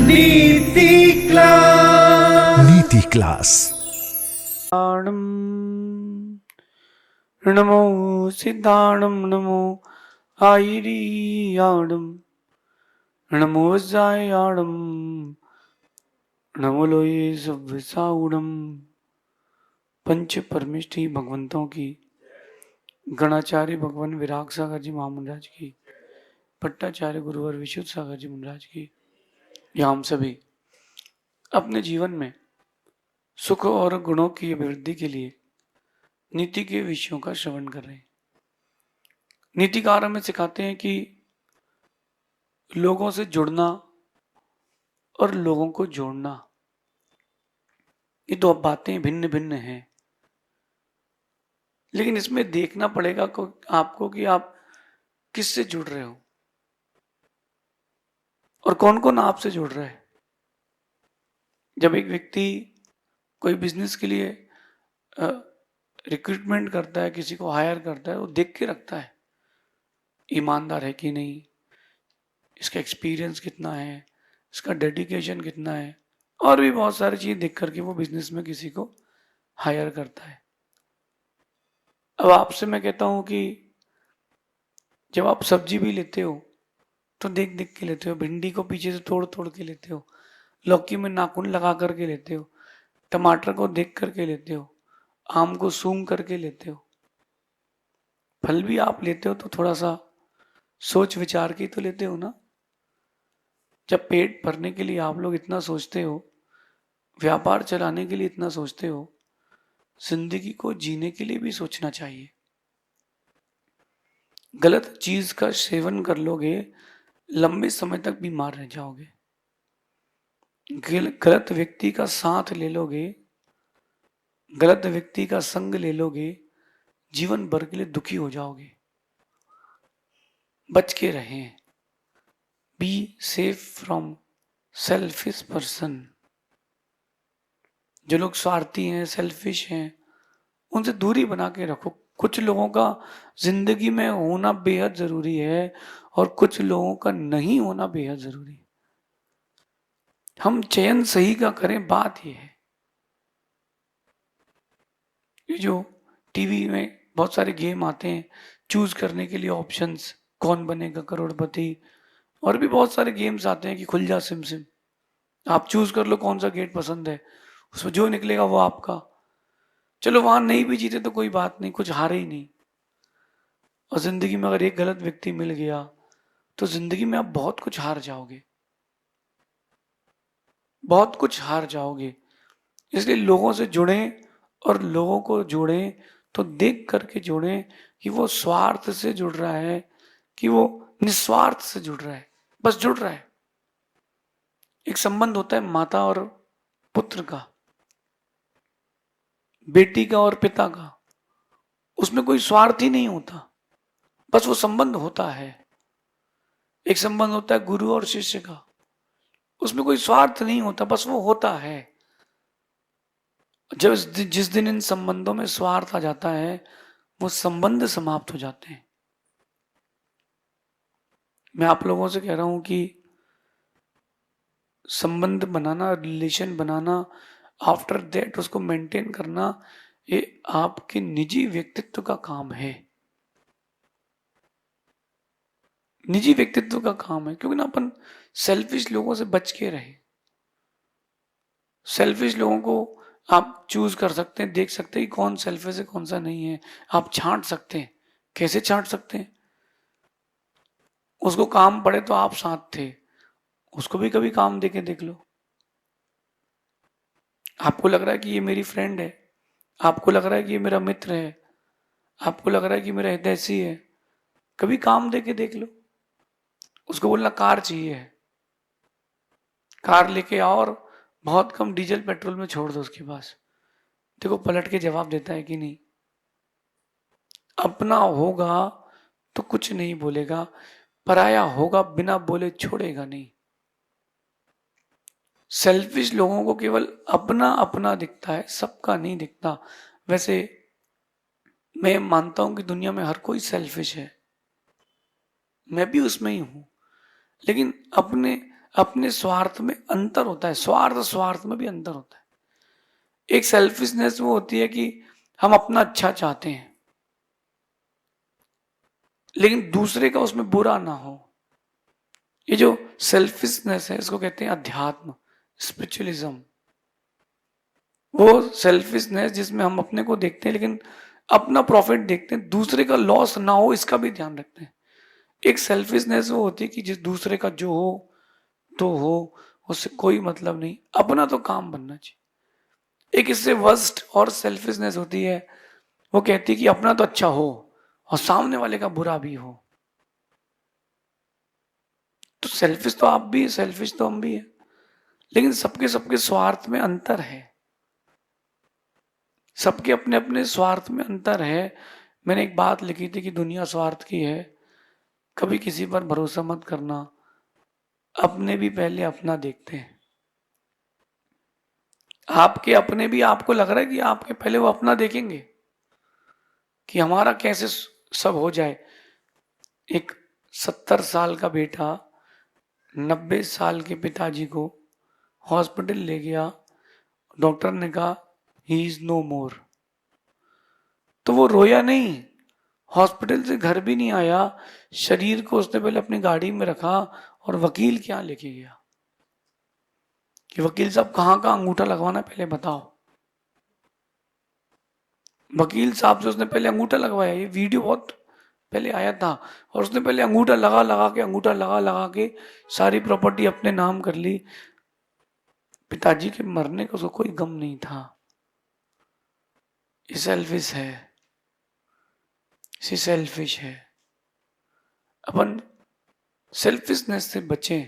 नीति क्लास। नीति क्लास। नमो सिद्धाणम नमो आयरियाणम नमो जायाणम नमो लोये सव्यसाउणम। पंच परमिष्ठी भगवंतों की, गणाचार्य भगवान विराग सागर जी महामंडराज की, पट्टाचार्य गुरुवर विशुद्ध सागर जी महाराज की, या हम सभी अपने जीवन में सुख और गुणों की अभिवृद्धि के लिए नीति के विषयों का श्रवण कर रहे हैं। नीतिकार हमें सिखाते हैं कि लोगों से जुड़ना और लोगों को जोड़ना, ये दो बातें भिन्न भिन्न हैं, लेकिन इसमें देखना पड़ेगा आपको कि आप किससे जुड़ रहे हो और कौन कौन आपसे जुड़ रहा है। जब एक व्यक्ति कोई बिजनेस के लिए रिक्रूटमेंट करता है, किसी को हायर करता है, वो देख के रखता है ईमानदार है कि नहीं, इसका एक्सपीरियंस कितना है, इसका डेडिकेशन कितना है, और भी बहुत सारी चीज देख करके वो बिजनेस में किसी को हायर करता है। अब आपसे मैं कहता हूं कि जब आप सब्जी भी लेते हो तो देख देख के लेते हो, भिंडी को पीछे से तोड़ तोड़ के लेते हो, लौकी में नाखून लगा करके लेते हो, टमाटर को देख करके लेते हो, आम को सूंघ करके लेते हो। फल भी आप लेते हो तो थोड़ा सा सोच विचार के तो लेते हो ना। जब पेट भरने के लिए आप लोग इतना सोचते हो, व्यापार चलाने के लिए इतना सोचते हो, जिंदगी को जीने के लिए भी सोचना चाहिए। गलत चीज का सेवन कर लोगे, लंबे समय तक बीमार रह जाओगे। गलत व्यक्ति का साथ ले लोगे, गलत व्यक्ति का संग ले लोगे, जीवन भर के लिए दुखी हो जाओगे। बच के रहें। B safe from selfish person. जो लोग स्वार्थी हैं, सेल्फिश हैं, उनसे दूरी बना के रखो। कुछ लोगों का जिंदगी में होना बेहद जरूरी है और कुछ लोगों का नहीं होना बेहद जरूरी है। हम चयन सही का करें, बात यह है। ये जो टीवी में बहुत सारे गेम आते हैं, चूज करने के लिए ऑप्शंस, कौन बनेगा करोड़पति, और भी बहुत सारे गेम्स आते हैं कि खुल जा सिम सिम, आप चूज कर लो कौन सा गेट पसंद है, उसमें जो निकलेगा वो आपका। चलो वहां नहीं भी जीते तो कोई बात नहीं, कुछ हारे ही नहीं। और जिंदगी में अगर एक गलत व्यक्ति मिल गया तो जिंदगी में आप बहुत कुछ हार जाओगे, बहुत कुछ हार जाओगे। इसलिए लोगों से जुड़ें और लोगों को जोड़ें तो देख करके जोड़ें कि वो स्वार्थ से जुड़ रहा है कि वो निस्वार्थ से जुड़ रहा है, बस जुड़ रहा है। एक संबंध होता है माता और पुत्र का, बेटी का और पिता का, उसमें कोई स्वार्थ ही नहीं होता, बस वो संबंध होता है। एक संबंध होता है गुरु और शिष्य का, उसमें कोई स्वार्थ नहीं होता, बस वो होता है। जब जिस दिन इन संबंधों में स्वार्थ आ जाता है, वो संबंध समाप्त हो जाते हैं। मैं आप लोगों से कह रहा हूं कि संबंध बनाना, रिलेशन बनाना, आफ्टर दैट उसको मेंटेन करना, ये आपके निजी व्यक्तित्व का काम है, निजी व्यक्तित्व का काम है। क्योंकि ना अपन सेल्फिश लोगों से बच के रहे। सेल्फिश लोगों को आप चूज कर सकते हैं, देख सकते हैं कि कौन सेल्फिश है कौन सा नहीं है, आप छांट सकते हैं। कैसे छांट सकते हैं? उसको काम पड़े तो आप साथ थे, उसको भी कभी काम देके देख लो। आपको लग रहा है कि ये मेरी फ्रेंड है, आपको लग रहा है कि ये मेरा मित्र है, आपको लग रहा है कि मेरा हितैषी है, कभी काम देके देख लो। उसको बोलना कार चाहिए है, कार लेके आओ और बहुत कम डीजल पेट्रोल में छोड़ दो उसके पास, देखो पलट के जवाब देता है कि नहीं। अपना होगा तो कुछ नहीं बोलेगा, पराया होगा बिना बोले छोड़ेगा नहीं। सेल्फिश लोगों को केवल अपना अपना दिखता है, सबका नहीं दिखता। वैसे मैं मानता हूं कि दुनिया में हर कोई सेल्फिश है, मैं भी उसमें ही हूं, लेकिन अपने अपने स्वार्थ में अंतर होता है, स्वार्थ स्वार्थ में भी अंतर होता है। एक सेल्फिशनेस वो होती है कि हम अपना अच्छा चाहते हैं लेकिन दूसरे का उसमें बुरा ना हो। ये जो सेल्फिशनेस है इसको कहते हैं अध्यात्म, स्पिरिचुअलिज्म। वो सेल्फिशनेस जिसमें हम अपने को देखते हैं लेकिन अपना प्रॉफिट देखते हैं, दूसरे का लॉस ना हो इसका भी ध्यान रखते हैं। एक सेल्फिशनेस वो होती है कि जिस दूसरे का जो हो तो हो, उससे कोई मतलब नहीं, अपना तो काम बनना चाहिए। एक इससे वर्स्ट और सेल्फिशनेस होती है, वो कहती है कि अपना तो अच्छा हो और सामने वाले का बुरा भी हो। तो सेल्फिश तो आप भी, सेल्फिश तो हम भी है, लेकिन सबके सबके स्वार्थ में अंतर है, सबके अपने अपने स्वार्थ में अंतर है। मैंने एक बात लिखी थी कि दुनिया स्वार्थ की है, कभी किसी पर भरोसा मत करना, अपने भी पहले अपना देखते हैं। आपके अपने भी आपको लग रहा है कि आपके पहले वो अपना देखेंगे कि हमारा कैसे सब हो जाए। एक 70 साल का बेटा 90 साल के पिताजी को हॉस्पिटल ले गया, डॉक्टर ने कहा ही इज नो मोर, तो वो रोया नहीं, हॉस्पिटल से घर भी नहीं आया, शरीर को उसने पहले अपनी गाड़ी में रखा और वकील के यहाँ लेके गया कि वकील साहब कहाँ का अंगूठा लगवाना पहले बताओ। वकील साहब से उसने पहले अंगूठा लगवाया, ये वीडियो बहुत पहले आया था, और उसने पहले अंगूठा लगा लगा के सारी प्रॉपर्टी अपने नाम कर ली। पिताजी के मरने का उसको कोई गम नहीं था। ये सेल्फिश है, सेल्फिश है। अपन सेल्फिशनेस से बचें।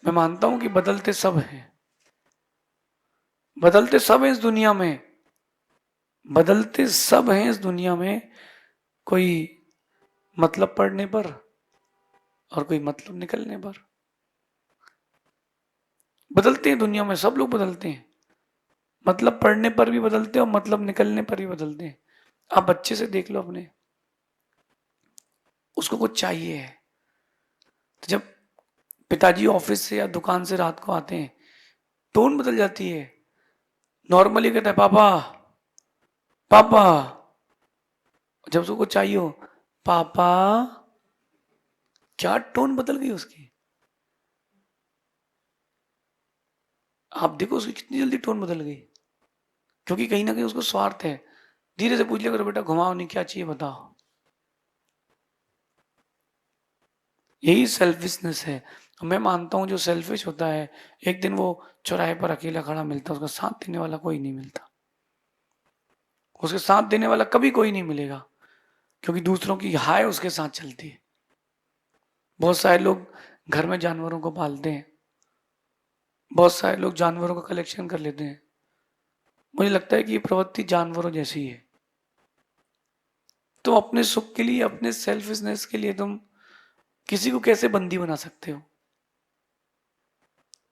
मैं मानता हूं कि बदलते सब हैं, बदलते सब हैं इस दुनिया में, बदलते सब हैं इस दुनिया में, कोई मतलब पड़ने पर और कोई मतलब निकलने पर। बदलते हैं दुनिया में, सब लोग बदलते हैं, मतलब पढ़ने पर भी बदलते हैं और मतलब निकलने पर भी बदलते हैं। आप बच्चे से देख लो अपने, उसको कुछ चाहिए है, तो जब पिताजी ऑफिस से या दुकान से रात को आते हैं, टोन बदल जाती है। नॉर्मली कहता है पापा पापा, जब उसको कुछ चाहिए हो पापा, क्या टोन बदल गई उसकी। आप देखो उसकी कितनी जल्दी टोन बदल गई, क्योंकि कहीं ना कहीं उसको स्वार्थ है। धीरे से पूछ लिया करो बेटा घुमाओ नहीं, क्या चाहिए बताओ। यही सेल्फिशनेस है। मैं मानता हूं जो सेल्फिश होता है, एक दिन वो चौराहे पर अकेला खड़ा मिलता है, उसका साथ देने वाला कोई नहीं मिलता, उसके साथ देने वाला कभी कोई नहीं मिलेगा, क्योंकि दूसरों की हाय उसके साथ चलती है। बहुत सारे लोग घर में जानवरों को पालते हैं, बहुत सारे लोग जानवरों का कलेक्शन कर लेते हैं। मुझे लगता है कि ये प्रवृत्ति जानवरों जैसी है। तो अपने सुख के लिए, अपने सेल्फिशनेस के लिए तुम किसी को कैसे बंदी बना सकते हो।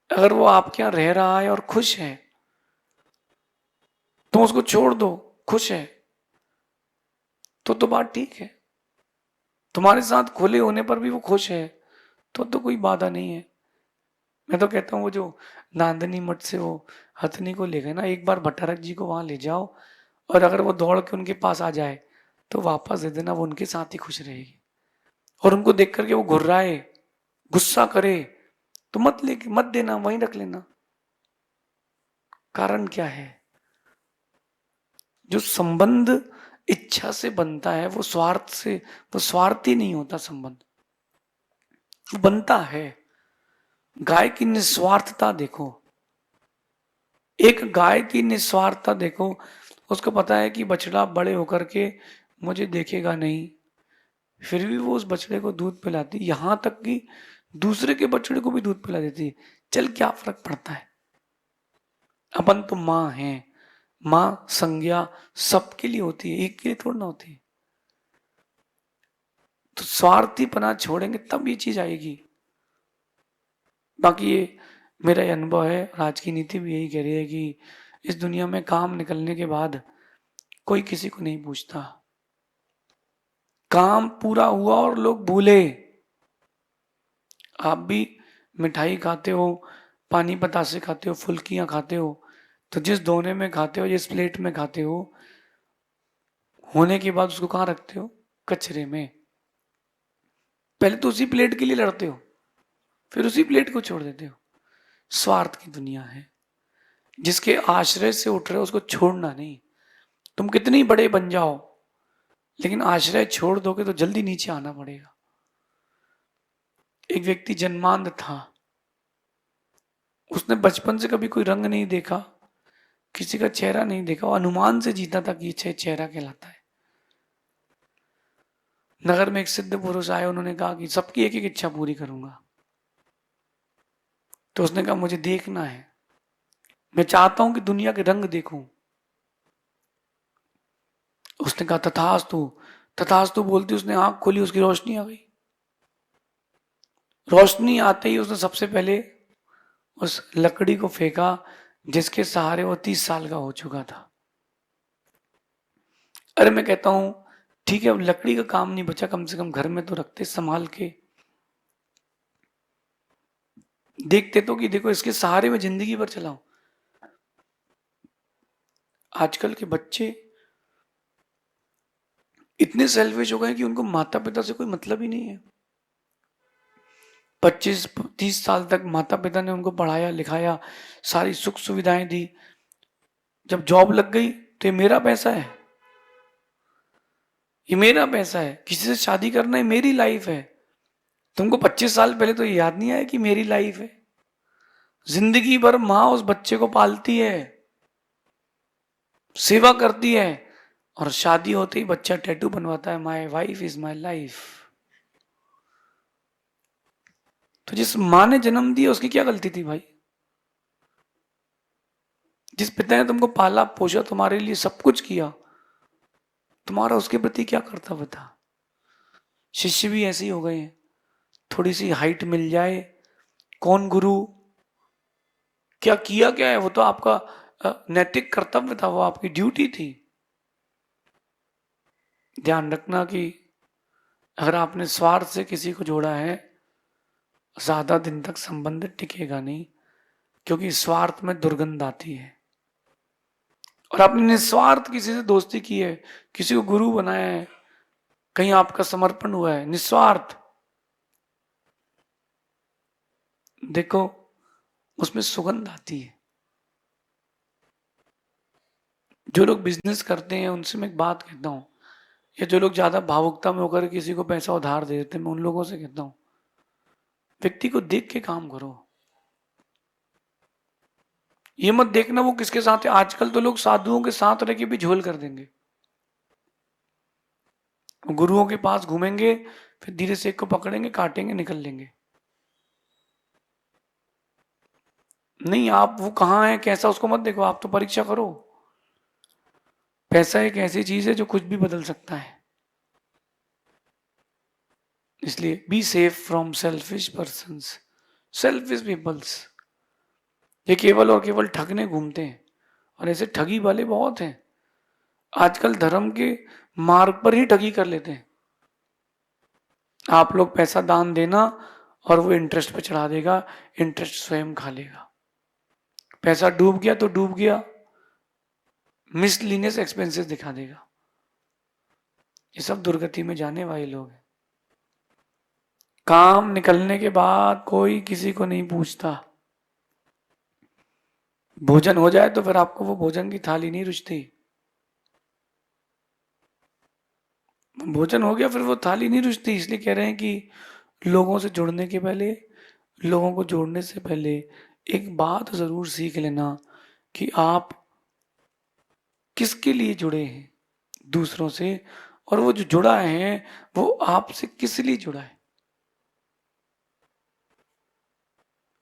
अगर वो आपके यहाँ रह रहा है और खुश है, तुम उसको छोड़ दो, खुश है तो बात ठीक है। तुम्हारे साथ खुले होने पर भी वो खुश है तो कोई बाधा नहीं है। मैं तो कहता हूँ वो जो नांदनी मठ से वो हथनी को ले गए ना, एक बार भट्टारक जी को वहां ले जाओ, और अगर वो दौड़ के उनके पास आ जाए तो वापस दे देना, वो उनके साथ ही खुश रहेगी। और उनको देख करके वो घुर्राए, गुस्सा करे, तो मत देना, वहीं रख लेना। कारण क्या है, जो संबंध इच्छा से बनता है वो स्वार्थ से, वो स्वार्थी नहीं होता संबंध, वो बनता है। गाय की निस्वार्थता देखो, एक गाय की निस्वार्थता देखो, उसको पता है कि बछड़ा बड़े होकर के मुझे देखेगा नहीं, फिर भी वो उस बछड़े को दूध पिलाती, यहां तक कि दूसरे के बछड़े को भी दूध पिला देती। चल क्या फर्क पड़ता है, अपन तो माँ हैं, माँ संज्ञा सबके लिए होती है, एक के लिए थोड़ी ना होती है। तो स्वार्थीपना छोड़ेंगे तब ये चीज आएगी। बाकी ये मेरा अनुभव है, और आज की नीति भी यही कह रही है कि इस दुनिया में काम निकलने के बाद कोई किसी को नहीं पूछता। काम पूरा हुआ और लोग भूले, आप भी मिठाई खाते हो, पानी बतासे खाते हो, फुल्कियां खाते हो, तो जिस दोने में खाते हो, जिस प्लेट में खाते हो, होने के बाद उसको कहाँ रखते हो? कचरे में। पहले तो उसी प्लेट के लिए लड़ते हो, फिर उसी प्लेट को छोड़ देते हो। स्वार्थ की दुनिया है। जिसके आश्रय से उठ रहे हो उसको छोड़ना नहीं। तुम कितनी बड़े बन जाओ, लेकिन आश्रय छोड़ दोगे तो जल्दी नीचे आना पड़ेगा। एक व्यक्ति जन्मांध था, उसने बचपन से कभी कोई रंग नहीं देखा, किसी का चेहरा नहीं देखा, वो अनुमान से जीता था कि ये चेहरा कहलाता है। नगर में एक सिद्ध पुरुष आए, उन्होंने कहा कि सबकी एक एक इच्छा पूरी करूंगा। तो उसने कहा मुझे देखना है, मैं चाहता हूं कि दुनिया के रंग देखूं। उसने कहा तथास्तु। तथास्तु बोलती उसने आंख खोली, उसकी रोशनी आ गई। रोशनी आते ही उसने सबसे पहले उस लकड़ी को फेंका जिसके सहारे वो 30 साल का हो चुका था। अरे मैं कहता हूं ठीक है, अब लकड़ी का काम नहीं बचा, कम से कम घर में तो रखते संभाल के, देखते तो कि देखो इसके सहारे में जिंदगी भर चलाऊं। आजकल के बच्चे इतने सेल्फिश हो गए कि उनको माता पिता से कोई मतलब ही नहीं है। 25-30 साल तक माता पिता ने उनको पढ़ाया लिखाया, सारी सुख सुविधाएं दी। जब जॉब लग गई तो ये मेरा पैसा है, ये मेरा पैसा है, किसी से शादी करना है, मेरी लाइफ है। तुमको 25 साल पहले तो ये याद नहीं आया कि मेरी लाइफ है। जिंदगी भर माँ उस बच्चे को पालती है, सेवा करती है, और शादी होते ही बच्चा टैटू बनवाता है, my wife is my life. तो जिस माँ ने जन्म दिया उसकी क्या गलती थी भाई? जिस पिता ने तुमको पाला पोषा, तुम्हारे लिए सब कुछ किया, तुम्हारा उसके प्रति क्या कर्तव्य था? शिष्य भी ऐसे ही हो गए हैं। थोड़ी सी हाइट मिल जाए, कौन गुरु, क्या किया क्या है, वो तो आपका नैतिक कर्तव्य था, वो आपकी ड्यूटी थी। ध्यान रखना कि अगर आपने स्वार्थ से किसी को जोड़ा है, ज्यादा दिन तक संबंध टिकेगा नहीं, क्योंकि स्वार्थ में दुर्गंध आती है। और आपने निस्वार्थ किसी से दोस्ती की है, किसी को गुरु बनाया है, कहीं आपका समर्पण हुआ है निस्वार्थ, देखो उसमें सुगंध आती है। जो लोग बिजनेस करते हैं उनसे मैं एक बात कहता हूं, या जो लोग ज्यादा भावुकता में होकर किसी को पैसा उधार दे देते हैं, मैं उन लोगों से कहता हूं व्यक्ति को देख के काम करो। ये मत देखना वो किसके साथ है। आजकल तो लोग साधुओं के साथ रह के भी झोल कर देंगे, गुरुओं के पास घूमेंगे, फिर धीरे से एक को पकड़ेंगे, काटेंगे, निकल लेंगे। नहीं, आप वो कहाँ है कैसा उसको मत देखो, आप तो परीक्षा करो। पैसा एक ऐसी चीज है जो कुछ भी बदल सकता है। इसलिए be safe from selfish persons, selfish peoples. ये केवल और केवल ठगने घूमते हैं, और ऐसे ठगी वाले बहुत हैं। आजकल धर्म के मार्ग पर ही ठगी कर लेते हैं। आप लोग पैसा दान देना और वो इंटरेस्ट पे चढ़ा देगा, इंटरेस्ट स्वयं खा लेगा। पैसा डूब गया तो डूब गया, मिसलिनियस एक्सपेंसेस दिखा देगा। ये सब दुर्गति में जाने वाले लोग हैं। काम निकलने के बाद कोई किसी को नहीं पूछता। भोजन हो जाए तो फिर आपको वो भोजन की थाली नहीं रुचती। भोजन हो गया फिर वो थाली नहीं रुचती। इसलिए कह रहे हैं कि लोगों से जुड़ने के पहले, लोगों को जोड़ने से पहले एक बात जरूर सीख लेना कि आप किसके लिए जुड़े हैं दूसरों से, और वो जो जुड़ा है वो आपसे किस लिए जुड़ा है।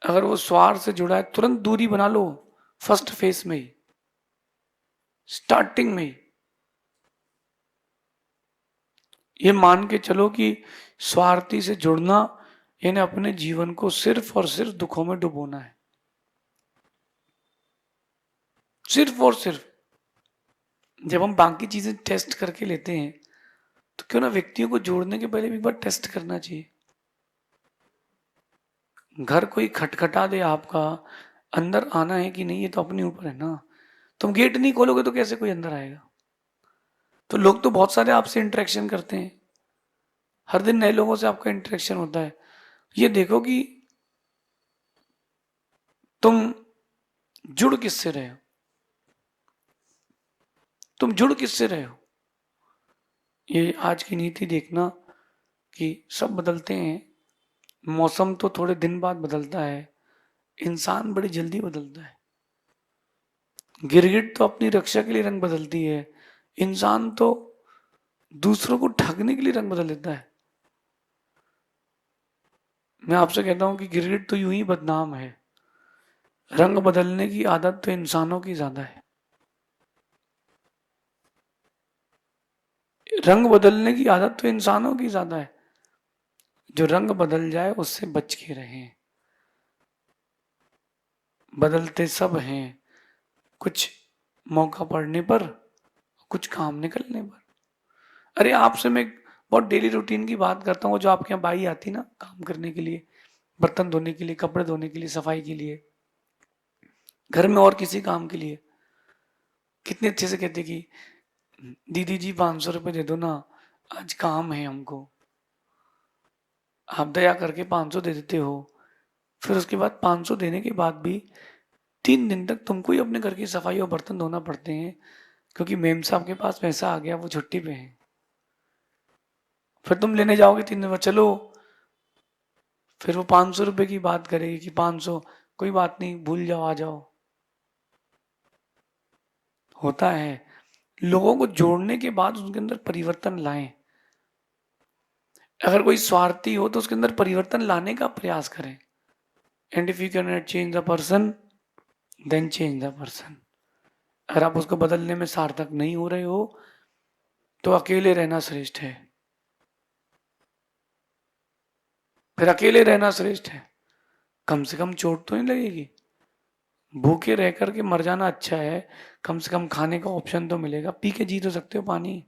अगर वो स्वार्थ से जुड़ा है, तुरंत दूरी बना लो, फर्स्ट फेस में ही, स्टार्टिंग में ही। ये मान के चलो कि स्वार्थी से जुड़ना यानी अपने जीवन को सिर्फ और सिर्फ दुखों में डुबोना है, सिर्फ और सिर्फ। जब हम बाकी चीजें टेस्ट करके लेते हैं, तो क्यों ना व्यक्तियों को जोड़ने के पहले भी एक बार टेस्ट करना चाहिए। घर कोई खटखटा दे आपका, अंदर आना है कि नहीं ये तो अपने ऊपर है ना। तुम गेट नहीं खोलोगे तो कैसे कोई अंदर आएगा। तो लोग तो बहुत सारे आपसे इंटरेक्शन करते हैं, हर दिन नए लोगों से आपका इंटरेक्शन होता है। ये देखो कि तुम जुड़ किससे रहे हो, तुम जुड़ किससे रहे हो। ये आज की नीति देखना कि सब बदलते हैं, मौसम तो थोड़े दिन बाद बदलता है, इंसान बड़ी जल्दी बदलता है। गिरगिट तो अपनी रक्षा के लिए रंग बदलती है, इंसान तो दूसरों को ठगने के लिए रंग बदल देता है। मैं आपसे कहता हूं कि गिरगिट तो यूं ही बदनाम है, रंग बदलने की आदत तो इंसानों की ज्यादा है। रंग बदलने की आदत तो इंसानों की ज्यादा है। जो रंग बदल जाए उससे बच के रहें। बदलते सब हैं, कुछ मौका पड़ने पर, कुछ काम निकलने पर। अरे आपसे मैं बहुत डेली रूटीन की बात करता हूँ, जो आपके यहाँ बाई आती ना काम करने के लिए, बर्तन धोने के लिए, कपड़े धोने के लिए, सफाई के लिए, घर में और किसी काम के लिए, कितने अच्छे से कहते कि दीदी जी 500 रुपये दे दो ना, आज काम है हमको। आप दया करके 500 दे देते हो, फिर उसके बाद 500 देने के बाद भी 3 दिन तक तुमको ही अपने घर की सफाई और बर्तन धोना पड़ते हैं, क्योंकि मेम साहब के पास पैसा आ गया, वो छुट्टी पे है। फिर तुम लेने जाओगे 3 दिन बाद, चलो फिर वो 500 रुपये की बात करेगी कि 500 कोई बात नहीं, भूल जाओ, आ जाओ। होता है, लोगों को जोड़ने के बाद उनके अंदर परिवर्तन लाएं। अगर कोई स्वार्थी हो तो उसके अंदर परिवर्तन लाने का प्रयास करें। And if you can not change the person then change the person. अगर आप उसको बदलने में सार्थक नहीं हो रहे हो तो अकेले रहना श्रेष्ठ है, फिर अकेले रहना श्रेष्ठ है। कम से कम चोट तो नहीं लगेगी। भूखे रह करके मर जाना अच्छा है, कम से कम खाने का ऑप्शन तो मिलेगा, पी के जी तो सकते हो पानी।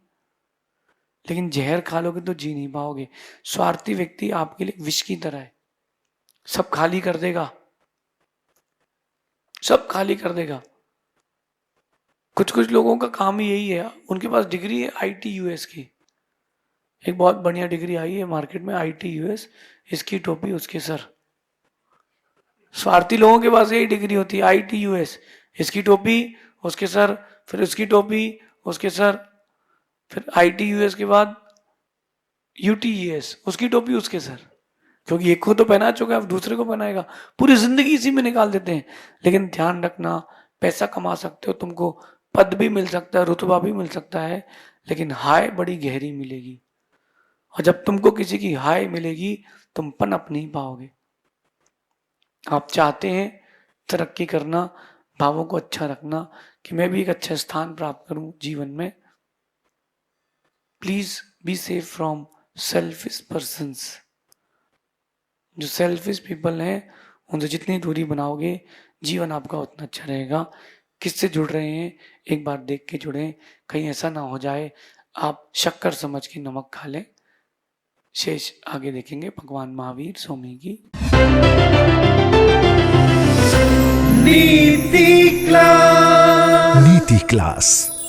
लेकिन जहर खा लोगे तो जी नहीं पाओगे। स्वार्थी व्यक्ति आपके लिए विष की तरह है, सब खाली कर देगा, सब खाली कर देगा। कुछ कुछ लोगों का काम ही यही है, उनके पास डिग्री है ITUS की, एक बहुत बढ़िया डिग्री आई है मार्केट में, ITUS, इसकी टोपी उसके सर। स्वार्थी लोगों के पास यही डिग्री होती है, ITUS, इसकी टोपी उसके सर, फिर उसकी टोपी उसके सर, फिर ITUS के बाद UTES, उसकी टोपी उसके सर। क्योंकि एक को तो पहना चुका है, अब दूसरे को पहनाएगा, पूरी जिंदगी इसी में निकाल देते हैं। लेकिन ध्यान रखना, पैसा कमा सकते हो, तुमको पद भी मिल सकता है, रुतबा भी मिल सकता है, लेकिन हाय बड़ी गहरी मिलेगी। और जब तुमको किसी की हाय मिलेगी तुम पनप नहीं पाओगे। आप चाहते हैं तरक्की करना, भावों को अच्छा रखना कि मैं भी एक अच्छा स्थान प्राप्त करूं जीवन में, please be safe from selfish persons. जो सेल्फिश पीपल हैं उनसे जितनी दूरी बनाओगे जीवन आपका उतना अच्छा रहेगा। किससे जुड़ रहे हैं एक बार देख के जुड़ें, कहीं ऐसा ना हो जाए आप शक्कर समझ के नमक खा लें। शेष आगे देखेंगे। भगवान महावीर स्वामी की नीति क्लास।